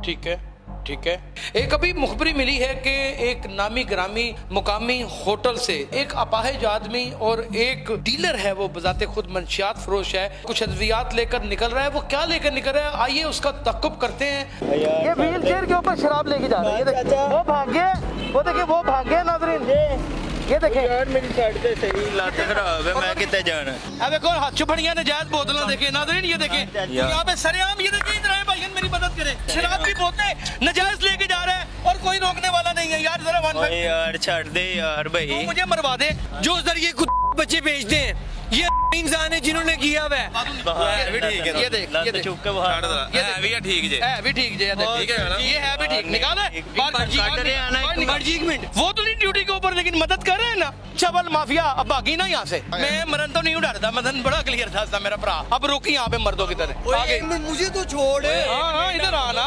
ठीक है, ठीक है। एक अभी मुखबरी मिली है कि एक नामी ग्रामी मुकामी होटल से एक अपाहिज आदमी और एक डीलर है, वो बजाते खुद मंशियात फरोश है, कुछ अद्वियात लेकर निकल रहा है। वो क्या लेकर निकल रहा है, आइए उसका तक़्क़ुब करते हैं। ये व्हील चेयर के ऊपर शराब लेके जा रहा है, वो भागे, वो देखिए वो भागे नाज़रीन, ये देखें यार मेरी साइड से सही लात खराब है, मैं कितने जाना। अब देखो हाथ चुपड़ियां नजायज बोतलें देखें नाज़रीन, ये देखें यहाँ पे सरेआम, ये देखें इधर आए भाईजान मेरी मदद करें, शराब की बोतलें नजायज लेके जा रहे हैं और कोई रोकने वाला नहीं है यार। जरा वन यार छाड़ दे यार भाई, तू मुझे मरवा दे। जो जरिए बच्चे बेचते हैं ये इंसान है जिन्होंने किया हुआ है। ये देख ये देख चुप के बाहर है भी ठीक जे, है भी ठीक जे, ठीक है ना, ये है भी ठीक, निकाले मर्जी। एक मिनट, वो तो नहीं ड्यूटी के ऊपर लेकिन मदद कर रहे हैं ना। चबल माफिया अब भागी ना यहाँ से, मैं मरन तो नहीं डरता, मदन बड़ा क्लियर था मेरा भरा। अब रोकी यहाँ पे मर्दों की तरह आगे, मुझे तो छोड़। हाँ हाँ इधर आना।